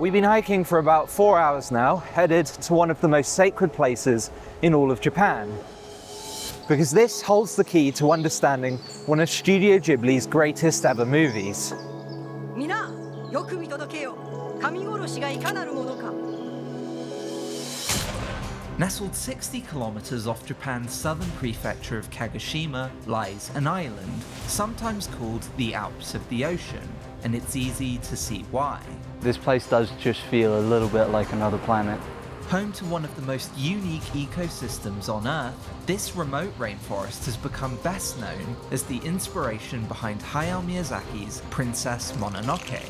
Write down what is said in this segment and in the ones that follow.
We've been hiking for about 4 hours now, headed to one of the most sacred places in all of Japan. Because this holds the key to understanding one of Studio Ghibli's greatest ever movies. Nestled 60 kilometers off Japan's southern prefecture of Kagoshima lies an island, sometimes called the Alps of the Ocean, and it's easy to see why. This place does just feel a little bit like another planet. Home to one of the most unique ecosystems on Earth, this remote rainforest has become best known as the inspiration behind Hayao Miyazaki's Princess Mononoke.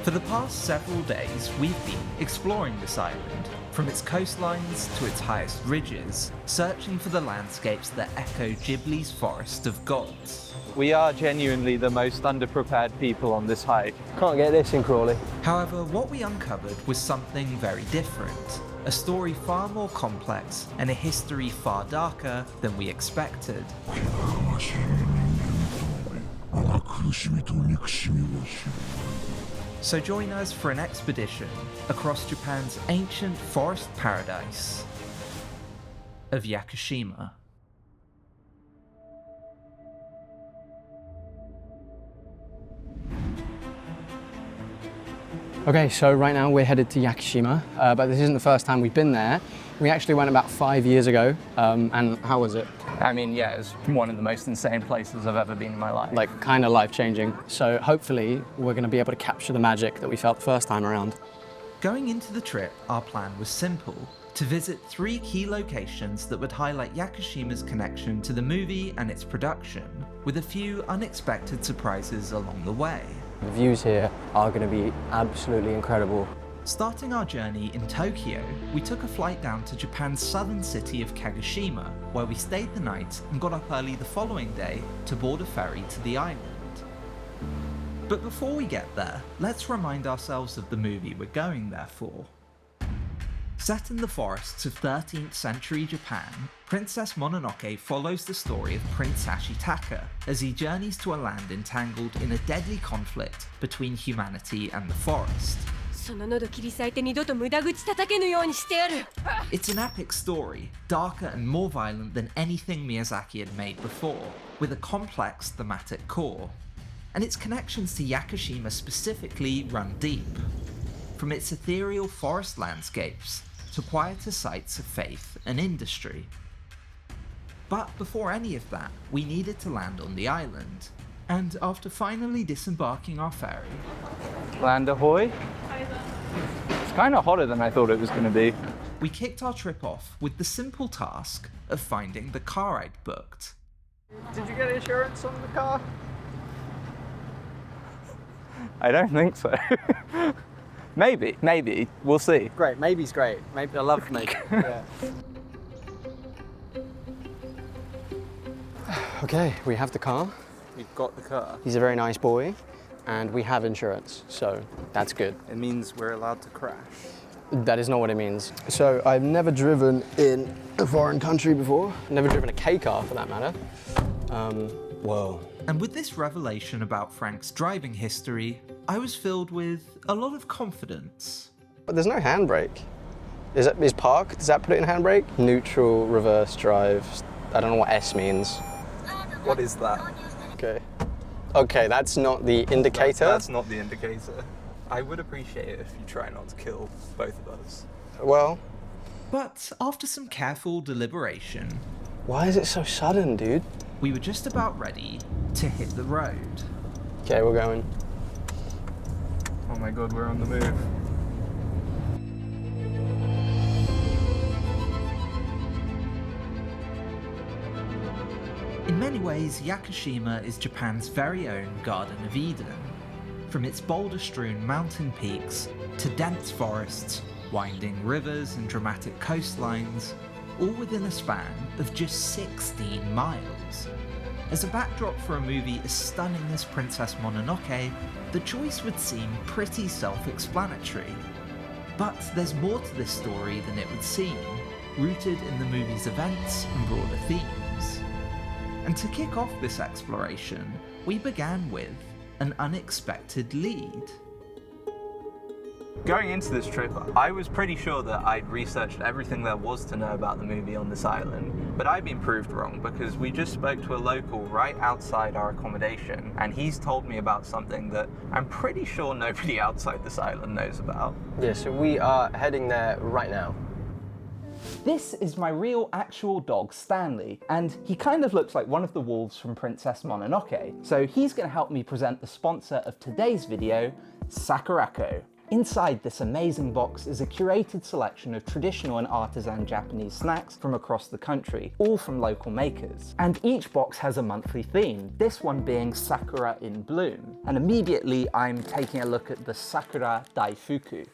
For the past several days, we've been exploring this island, from its coastlines to its highest ridges, searching for the landscapes that echo Ghibli's Forest of Gods. We are genuinely the most underprepared people on this hike. Can't get this in Crawley. However, what we uncovered was something very different. A story far more complex and a history far darker than we expected. So join us for an expedition across Japan's ancient forest paradise of Yakushima. Okay, so right now we're headed to Yakushima, but this isn't the first time we've been there. We actually went about 5 years ago, and how was it? I mean, yeah, it's one of the most insane places I've ever been in my life. Like, kind of life-changing. So hopefully we're going to be able to capture the magic that we felt the first time around. Going into the trip, our plan was simple: to visit 3 key locations that would highlight Yakushima's connection to the movie and its production, with a few unexpected surprises along the way. The views here are going to be absolutely incredible. Starting our journey in Tokyo, we took a flight down to Japan's southern city of Kagoshima, where we stayed the night and got up early the following day to board a ferry to the island. But before we get there, let's remind ourselves of the movie we're going there for. Set in the forests of 13th century Japan, Princess Mononoke follows the story of Prince Ashitaka as he journeys to a land entangled in a deadly conflict between humanity and the forest. It's an epic story, darker and more violent than anything Miyazaki had made before, with a complex thematic core. And its connections to Yakushima specifically run deep. From its ethereal forest landscapes to quieter sites of faith and industry. But before any of that, we needed to land on the island. And after finally disembarking our ferry... Land ahoy? It's kind of hotter than I thought it was going to be. We kicked our trip off with the simple task of finding the car I'd booked. Did you get insurance on the car? I don't think so. Maybe. We'll see. Great, maybe's great. Maybe I love maybe. Yeah. Okay, we have the car. We've got the car. He's a very nice boy, and we have insurance, so that's good. It means we're allowed to crash. That is not what it means. So I've never driven in a foreign country before. Never driven a K car, for that matter. Whoa. And with this revelation about Frank's driving history, I was filled with a lot of confidence. But there's no handbrake. Is park, does that put it in handbrake? Neutral, reverse drive. I don't know what S means. What is that? Okay, that's not the indicator. That's not the indicator. I would appreciate it if you try not to kill both of us. Well. But after some careful deliberation... Why is it so sudden, dude? We were just about ready to hit the road. Okay, we're going. Oh my god, we're on the move. In many ways, Yakushima is Japan's very own Garden of Eden. From its boulder-strewn mountain peaks to dense forests, winding rivers and dramatic coastlines, all within a span of just 16 miles. As a backdrop for a movie as stunning as Princess Mononoke, the choice would seem pretty self-explanatory. But there's more to this story than it would seem, rooted in the movie's events and broader themes. And to kick off this exploration, we began with an unexpected lead. Going into this trip, I was pretty sure that I'd researched everything there was to know about the movie on this island, but I've been proved wrong because we just spoke to a local right outside our accommodation, and he's told me about something that I'm pretty sure nobody outside this island knows about. Yeah, so we are heading there right now. This is my real actual dog, Stanley, and he kind of looks like one of the wolves from Princess Mononoke, so he's going to help me present the sponsor of today's video, Sakurako. Inside this amazing box is a curated selection of traditional and artisan Japanese snacks from across the country, all from local makers. And each box has a monthly theme, this one being Sakura in Bloom. And immediately I'm taking a look at the Sakura Daifuku.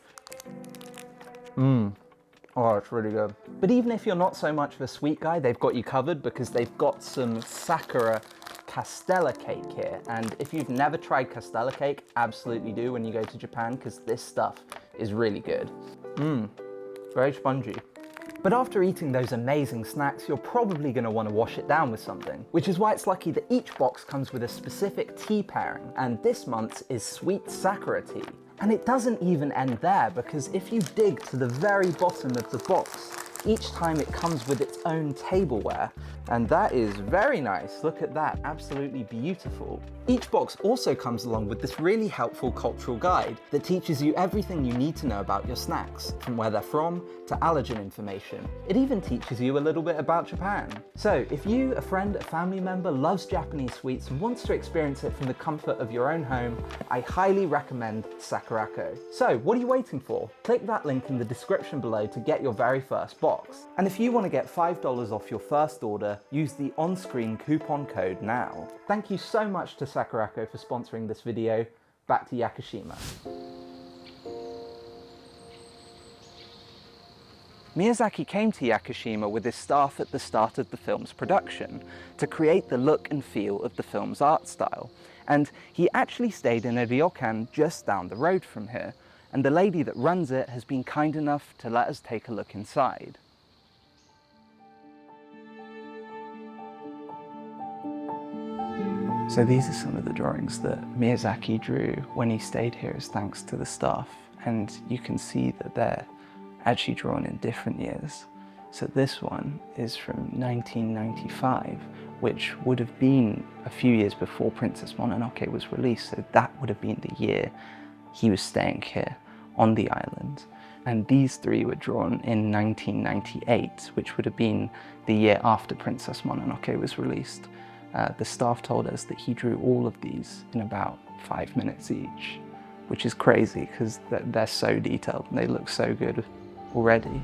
Oh, it's really good. But even if you're not so much of a sweet guy, they've got you covered because they've got some Sakura Castella cake here. And if you've never tried Castella cake, absolutely do when you go to Japan because this stuff is really good. Very spongy. But after eating those amazing snacks, you're probably going to want to wash it down with something, which is why it's lucky that each box comes with a specific tea pairing, and this month's is sweet Sakura tea. And it doesn't even end there, because if you dig to the very bottom of the box, each time it comes with its own tableware, and that is very nice. Look at that, absolutely beautiful. Each box also comes along with this really helpful cultural guide that teaches you everything you need to know about your snacks, from where they're from to allergen information. It even teaches you a little bit about Japan. So if you, a friend, a family member loves Japanese sweets and wants to experience it from the comfort of your own home, I highly recommend Sakurako. So what are you waiting for? Click that link in the description below to get your very first box. And if you want to get $5 off your first order, use the on-screen coupon code now. Thank you so much to Sakurako for sponsoring this video. Back to Yakushima. Miyazaki came to Yakushima with his staff at the start of the film's production to create the look and feel of the film's art style. And he actually stayed in a ryokan just down the road from here. And the lady that runs it has been kind enough to let us take a look inside. So these are some of the drawings that Miyazaki drew when he stayed here as thanks to the staff. And you can see that they're actually drawn in different years. So this one is from 1995, which would have been a few years before Princess Mononoke was released. So that would have been the year he was staying here on the island. And these three were drawn in 1998, which would have been the year after Princess Mononoke was released. The staff told us that he drew all of these in about 5 minutes each, which is crazy because they're so detailed and they look so good already.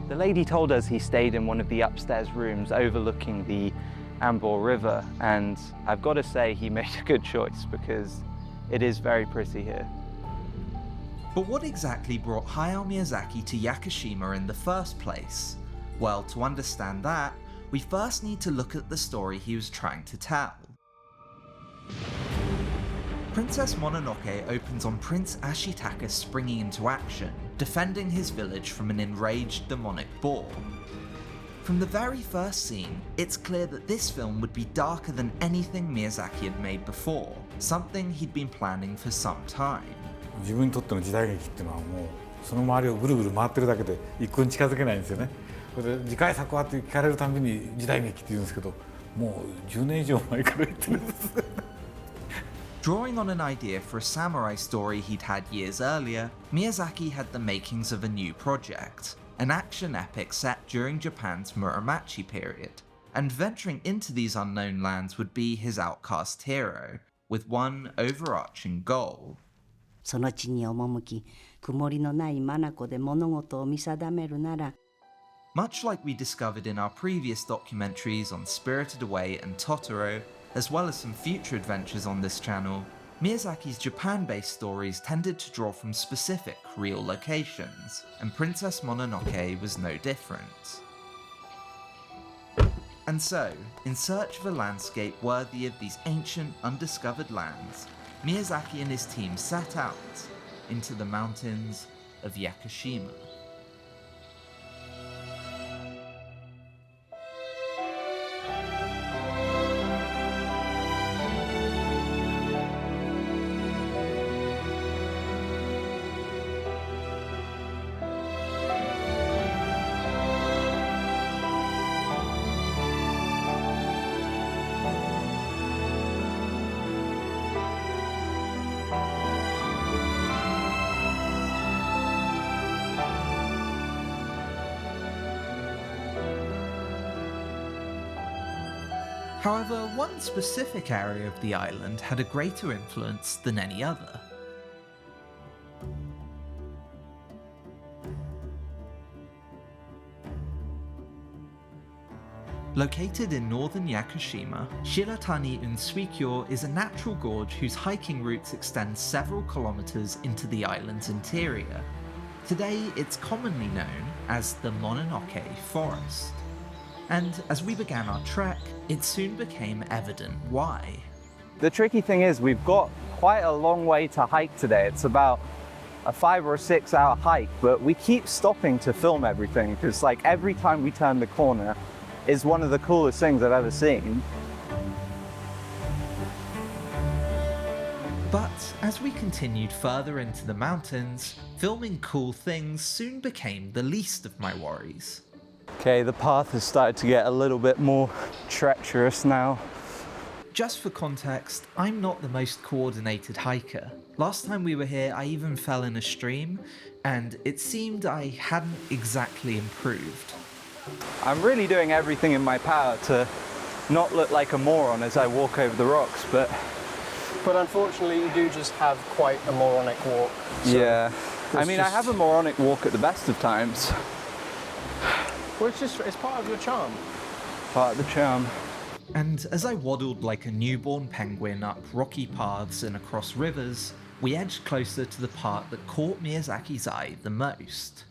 The lady told us he stayed in one of the upstairs rooms overlooking the Amber River, and I've got to say he made a good choice because it is very pretty here. But what exactly brought Hayao Miyazaki to Yakushima in the first place? Well, to understand that, we first need to look at the story he was trying to tell. Princess Mononoke opens on Prince Ashitaka springing into action, defending his village from an enraged demonic boar. From the very first scene, it's clear that this film would be darker than anything Miyazaki had made before, something he'd been planning for some time. 自分にとっての時代劇っていうのはもうその周りをぐるぐる回ってるだけで一向に近づけないんですよね。これで次回作はって聞かれるたびに時代劇って言うんですけど、もう10年以上前から言ってるんです。Drawing on an idea for a samurai story he'd had years earlier, Miyazaki had the makings of a new project, an action epic set during Japan's Muromachi period. And venturing into these unknown lands would be his outcast hero, with one overarching goal. その地に赴き、曇りのない眼で物事を見定めるなら、 Much like we discovered in our previous documentaries on Spirited Away and Totoro, as well as some future adventures on this channel, Miyazaki's Japan-based stories tended to draw from specific, real locations, and Princess Mononoke was no different. And so, in search of a landscape worthy of these ancient, undiscovered lands, Miyazaki and his team set out into the mountains of Yakushima. However, one specific area of the island had a greater influence than any other. Located in northern Yakushima, Shiratani Unsuikyo is a natural gorge whose hiking routes extend several kilometers into the island's interior. Today, it's commonly known as the Mononoke Forest. And as we began our trek, it soon became evident why. The tricky thing is we've got quite a long way to hike today. It's about a 5 or 6 hour hike, but we keep stopping to film everything because like every time we turn the corner is one of the coolest things I've ever seen. But as we continued further into the mountains, filming cool things soon became the least of my worries. Okay, the path has started to get a little bit more treacherous now. Just for context, I'm not the most coordinated hiker. Last time we were here, I even fell in a stream, and it seemed I hadn't exactly improved. I'm really doing everything in my power to not look like a moron as I walk over the rocks, but unfortunately, you do just have quite a moronic walk. So yeah. I mean, I have a moronic walk at the best of times. Well, it's part of your charm. Part of the charm. And as I waddled like a newborn penguin up rocky paths and across rivers, we edged closer to the part that caught Miyazaki's eye the most.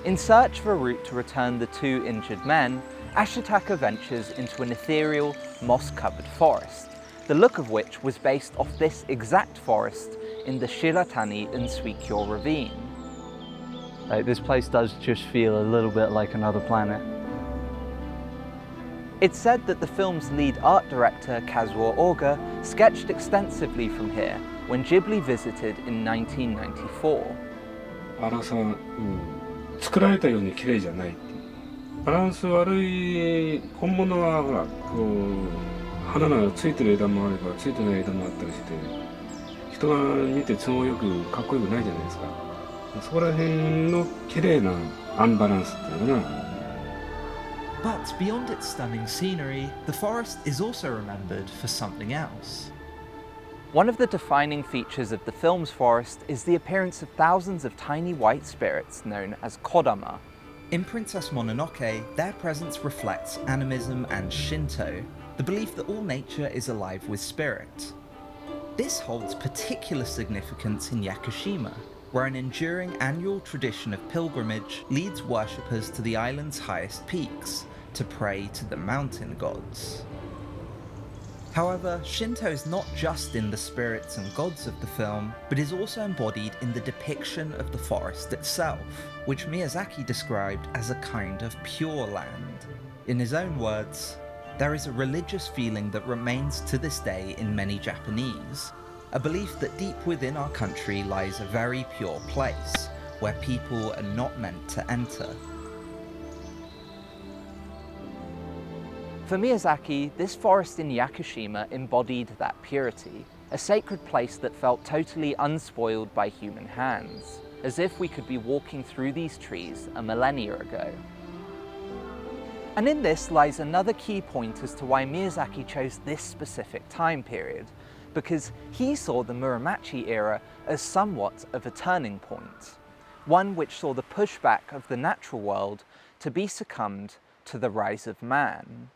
In search of a route to return the 2 injured men, Ashitaka ventures into an ethereal, moss-covered forest, the look of which was based off this exact forest in the Shiratani Unsuikyo ravine. Like, this place does just feel a little bit like another planet. It's said that the film's lead art director, Kazuo Oga, sketched extensively from here when Ghibli visited in 1994. 作られたように綺麗じゃないっていうバランス悪い本物はほらこう花がついてる枝もあればついてない枝もあったりして人が見て都合よくかっこよくないじゃないですかそこら辺の綺麗なアンバランスっていうのが But beyond its stunning scenery, the forest is also remembered for something else. One of the defining features of the film's forest is the appearance of thousands of tiny white spirits known as kodama. In Princess Mononoke, their presence reflects animism and Shinto, the belief that all nature is alive with spirit. This holds particular significance in Yakushima, where an enduring annual tradition of pilgrimage leads worshippers to the island's highest peaks to pray to the mountain gods. However, Shinto is not just in the spirits and gods of the film, but is also embodied in the depiction of the forest itself, which Miyazaki described as a kind of pure land. In his own words, there is a religious feeling that remains to this day in many Japanese, a belief that deep within our country lies a very pure place, where people are not meant to enter. For Miyazaki, this forest in Yakushima embodied that purity, a sacred place that felt totally unspoiled by human hands, as if we could be walking through these trees a millennia ago. And in this lies another key point as to why Miyazaki chose this specific time period, because he saw the Muromachi era as somewhat of a turning point, one which saw the pushback of the natural world to be succumbed to the rise of man.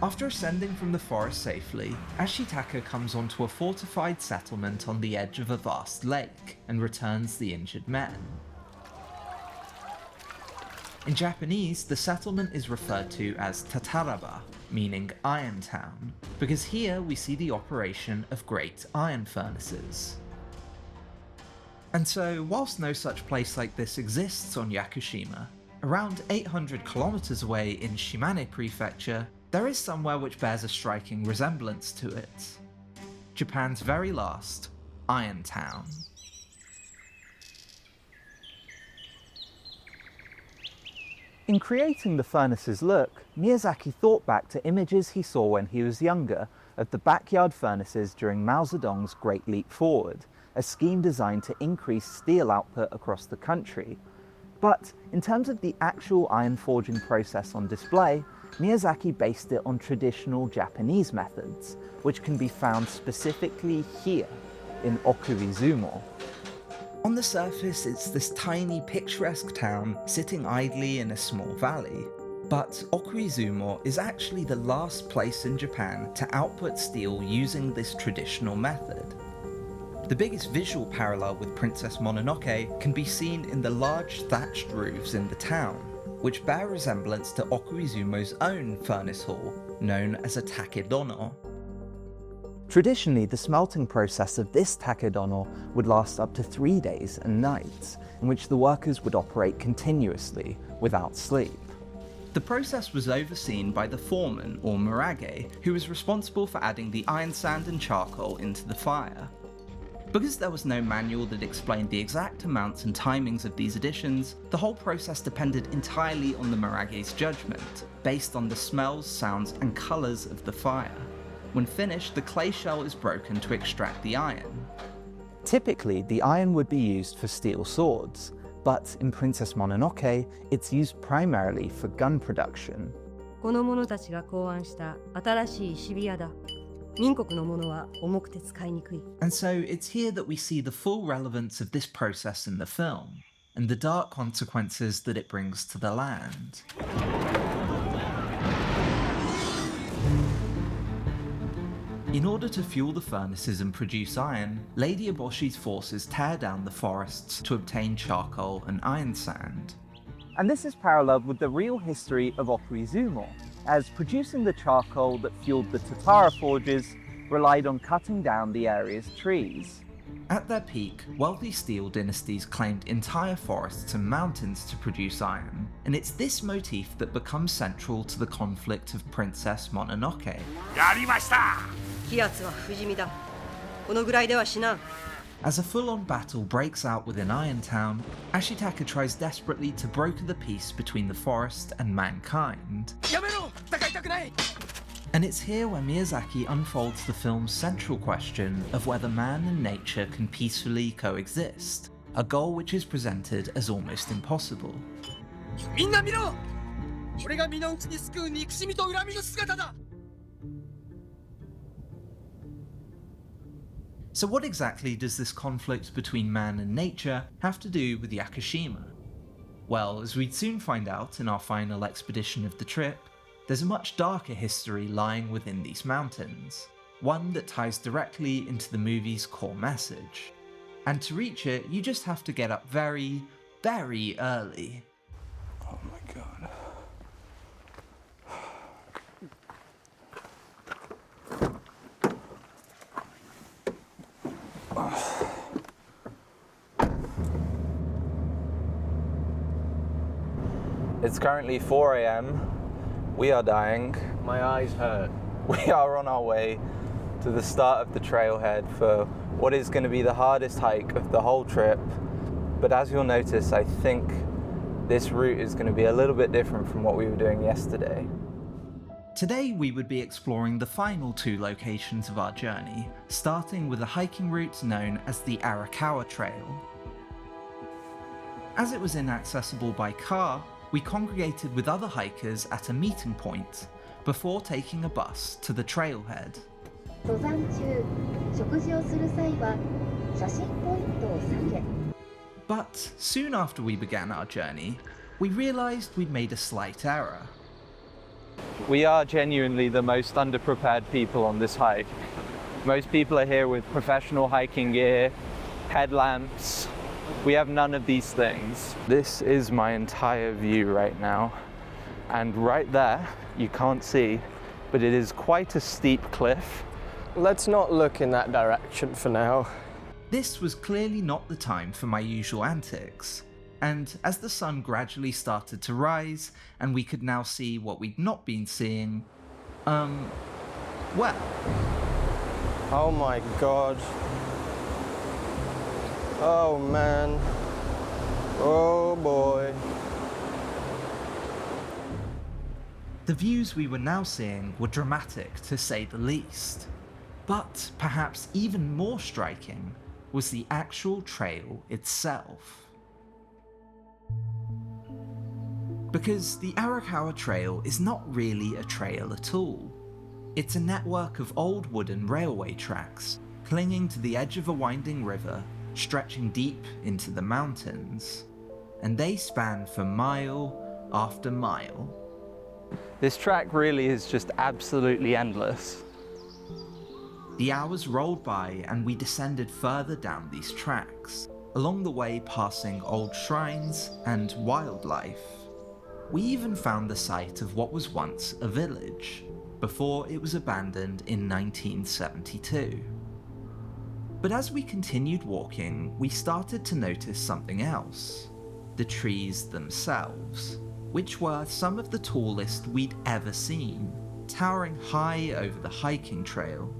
After ascending from the forest safely, Ashitaka comes onto a fortified settlement on the edge of a vast lake and returns the injured men. In Japanese, the settlement is referred to as Tataraba, meaning Iron Town, because here we see the operation of great iron furnaces. And so, whilst no such place like this exists on Yakushima, around 800 kilometers away in Shimane Prefecture, there is somewhere which bears a striking resemblance to it. Japan's very last Iron Town. In creating the furnace's look, Miyazaki thought back to images he saw when he was younger of the backyard furnaces during Mao Zedong's Great Leap Forward, a scheme designed to increase steel output across the country. But in terms of the actual iron forging process on display, Miyazaki based it on traditional Japanese methods, which can be found specifically here in Okurizumo. On the surface, it's this tiny, picturesque town sitting idly in a small valley. But Okurizumo is actually the last place in Japan to output steel using this traditional method. The biggest visual parallel with Princess Mononoke can be seen in the large thatched roofs in the town, which bear resemblance to Okurizumo's own furnace hall, known as a takedono. Traditionally, the smelting process of this takedono would last up to 3 days and nights, in which the workers would operate continuously, without sleep. The process was overseen by the foreman, or murage, who was responsible for adding the iron sand and charcoal into the fire. Because there was no manual that explained the exact amounts and timings of these additions, the whole process depended entirely on the murage's judgment, based on the smells, sounds, and colours of the fire. When finished, the clay shell is broken to extract the iron. Typically, the iron would be used for steel swords, but in Princess Mononoke, it's used primarily for gun production. この者たちが考案した新しい石火矢だ。民国のものは重くて使いにくい。 And so it's here that we see the full relevance of this process in the film, and the dark consequences that it brings to the land. In order to fuel the furnaces and produce iron, Lady Eboshi's forces tear down the forests to obtain charcoal and iron sand. And this is paralleled with the real history of Okurizumo, as producing the charcoal that fueled the Tatara forges relied on cutting down the area's trees. At their peak, wealthy steel dynasties claimed entire forests and mountains to produce iron, and it's this motif that becomes central to the conflict of Princess Mononoke. やりました。気圧は不死身だ。このぐらいでは死なん。 As a full-on battle breaks out within Irontown, Ashitaka tries desperately to broker the peace between the forest and mankind. And it's here where Miyazaki unfolds the film's central question of whether man and nature can peacefully coexist, a goal which is presented as almost impossible. みんな見ろ！俺が身の内に救う憎しみと恨みの姿だ！ So what exactly does this conflict between man and nature have to do with Yakushima? Well, as we'd soon find out in our final expedition of the trip, there's a much darker history lying within these mountains, one that ties directly into the movie's core message. And to reach it, you just have to get up very, very early. Oh my god. It's currently 4 a.m. We are dying. My eyes hurt. We are on our way to the start of the trailhead for what is going to be the hardest hike of the whole trip. But as you'll notice, I think this route is going to be a little bit different from what we were doing yesterday. Today we would be exploring the final 2 locations of our journey, starting with a hiking route known as the Arakawa Trail. As it was inaccessible by car, we congregated with other hikers at a meeting point before taking a bus to the trailhead. 登山中、食事をする際は写真ポイントを避け。 But soon after we began our journey, we realised we'd made a slight error. We are genuinely the most underprepared people on this hike. Most people are here with professional hiking gear, headlamps. We have none of these things. This is my entire view right now. And right there, you can't see, but it is quite a steep cliff. Let's not look in that direction for now. This was clearly not the time for my usual antics. And as the sun gradually started to rise, and we could now see what we'd not been seeing, well. Oh my god. Oh man. Oh boy. The views we were now seeing were dramatic, to say the least. But perhaps even more striking was the actual trail itself. Because the Arakawa Trail is not really a trail at all. It's a network of old wooden railway tracks, clinging to the edge of a winding river, stretching deep into the mountains. And they span for mile after mile. This track really is just absolutely endless. The hours rolled by and we descended further down these tracks, along the way passing old shrines and wildlife. We even found the site of what was once a village, before it was abandoned in 1972. But as we continued walking, we started to notice something else. The trees themselves, which were some of the tallest we'd ever seen, towering high over the hiking trail.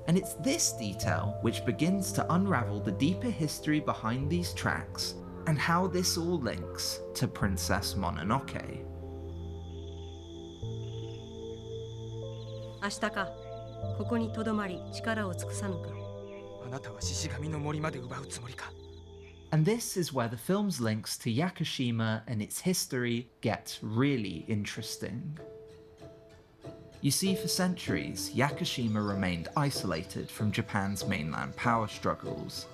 And it's this detail which begins to unravel the deeper history behind these tracks and how this all links to Princess Mononoke. 明日か、ここにとどまり力を尽くさぬか。あなたは獅子神の森まで奪うつもりか。 And this is where the film's links to Yakushima and its history get really interesting. You see, for centuries, Yakushima remained isolated from Japan's mainland power struggles.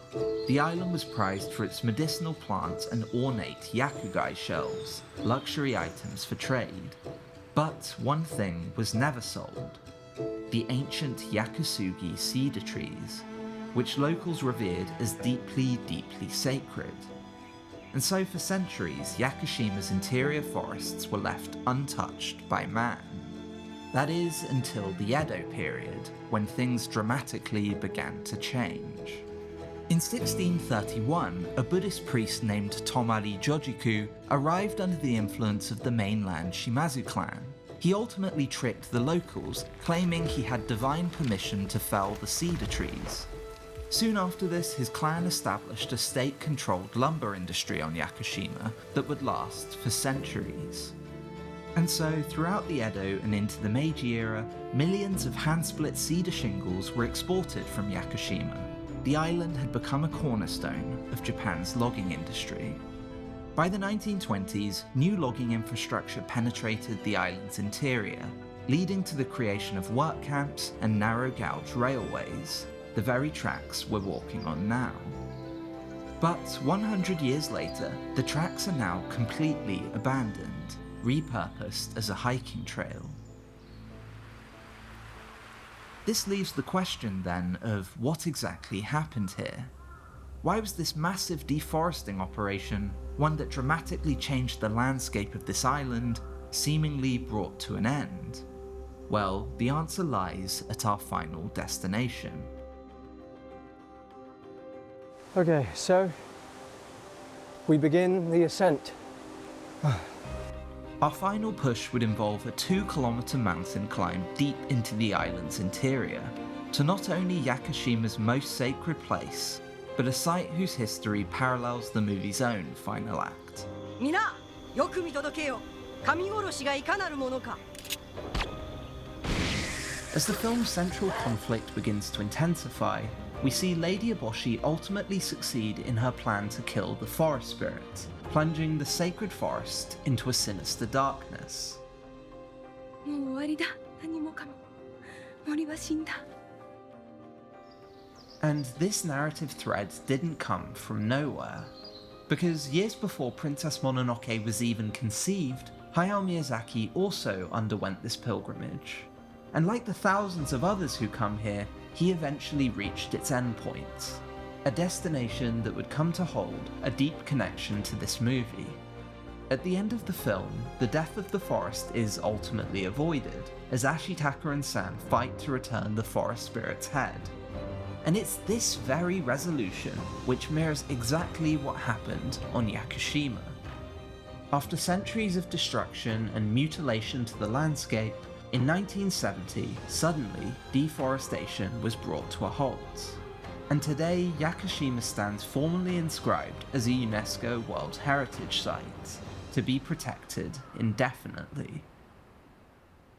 The island was prized for its medicinal plants and ornate yakugai shells, luxury items for trade. But one thing was never sold: the ancient Yakusugi cedar trees, which locals revered as deeply, deeply sacred. And so for centuries, Yakushima's interior forests were left untouched by man. That is, until the Edo period, when things dramatically began to change. In 1631, a Buddhist priest named Tomari Jojiku arrived under the influence of the mainland Shimazu clan. He ultimately tricked the locals, claiming he had divine permission to fell the cedar trees. Soon after this, his clan established a state-controlled lumber industry on Yakushima that would last for centuries. And so, throughout the Edo and into the Meiji era, millions of hand-split cedar shingles were exported from Yakushima. The island had become a cornerstone of Japan's logging industry. By the 1920s, new logging infrastructure penetrated the island's interior, leading to the creation of work camps and narrow gauge railways, the very tracks we're walking on now. But 100 years later, the tracks are now completely abandoned, repurposed as a hiking trail. This leaves the question then of what exactly happened here. Why was this massive deforesting operation, one that dramatically changed the landscape of this island, seemingly brought to an end? Well, the answer lies at our final destination. Okay, so we begin the ascent. Our final push would involve a 2-kilometer mountain climb deep into the island's interior, to not only Yakushima's most sacred place, but a site whose history parallels the movie's own final act. みな、よく見届けよ。神殺しがいかなるものか。 As the film's central conflict begins to intensify, we see Lady Eboshi ultimately succeed in her plan to kill the forest spirit, plunging the sacred forest into a sinister darkness. もう終わりだ。何もかも。森は死んだ。 And this narrative thread didn't come from nowhere. Because years before Princess Mononoke was even conceived, Hayao Miyazaki also underwent this pilgrimage. And like the thousands of others who come here, he eventually reached its endpoint, a destination that would come to hold a deep connection to this movie. At the end of the film, the death of the forest is ultimately avoided, as Ashitaka and San fight to return the forest spirit's head. And it's this very resolution which mirrors exactly what happened on Yakushima. After centuries of destruction and mutilation to the landscape, in 1970, suddenly, deforestation was brought to a halt. And today, Yakushima stands formally inscribed as a UNESCO World Heritage Site, to be protected indefinitely.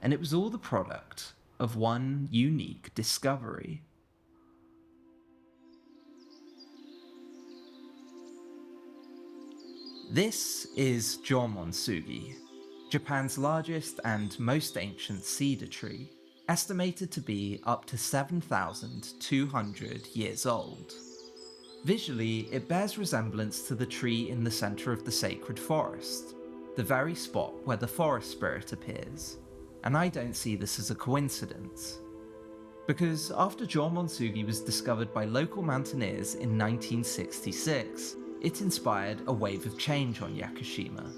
and it was all the product of one unique discovery. This is Jomon Sugi, Japan's largest and most ancient cedar tree, estimated to be up to 7,200 years old. Visually, it bears resemblance to the tree in the centre of the sacred forest, the very spot where the forest spirit appears, and I don't see this as a coincidence. Because after Jomon Sugi was discovered by local mountaineers in 1966, it inspired a wave of change on Yakushima.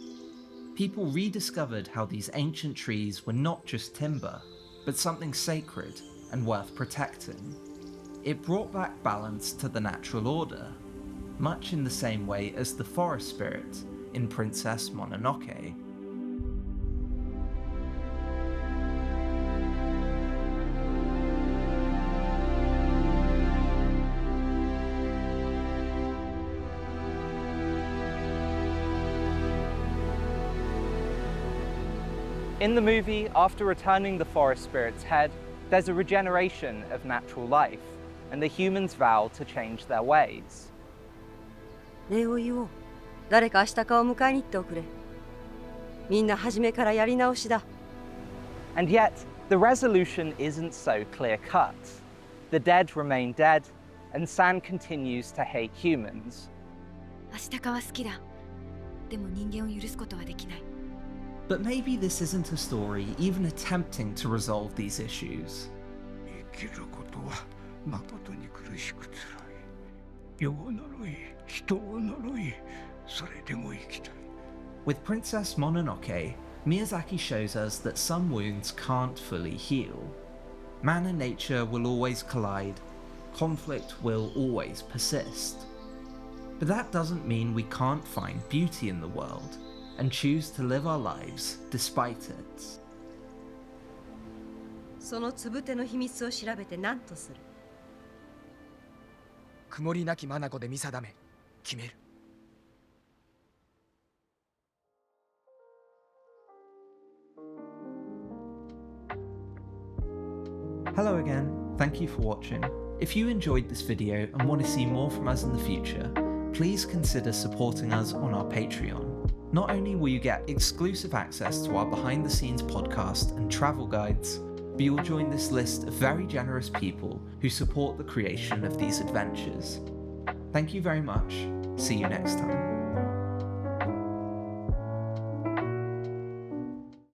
People rediscovered how these ancient trees were not just timber, but something sacred and worth protecting. It brought back balance to the natural order, much in the same way as the forest spirit in Princess Mononoke. In the movie, after returning the forest spirit's head, there's a regeneration of natural life, and the humans vow to change their ways. 礼を言おう。誰かアシタカを迎えに行っておくれ。みんな初めからやり直しだ。And yet, the resolution isn't so clear-cut. The dead remain dead, and San continues to hate humans. アシタカは好きだ。でも人間を許すことはできない。 But maybe this isn't a story even attempting to resolve these issues. With Princess Mononoke, Miyazaki shows us that some wounds can't fully heal. Man and nature will always collide, conflict will always persist. But that doesn't mean we can't find beauty in the world and choose to live our lives despite it. そのつぶての秘密を調べて何とする？曇りなき眼で見定め、決める。Hello again, thank you for watching. If you enjoyed this video and want to see more from us in the future, please consider supporting us on our Patreon. Not only will you get exclusive access to our behind the scenes podcast and travel guides, but you'll join this list of very generous people who support the creation of these adventures. Thank you very much. See you next time.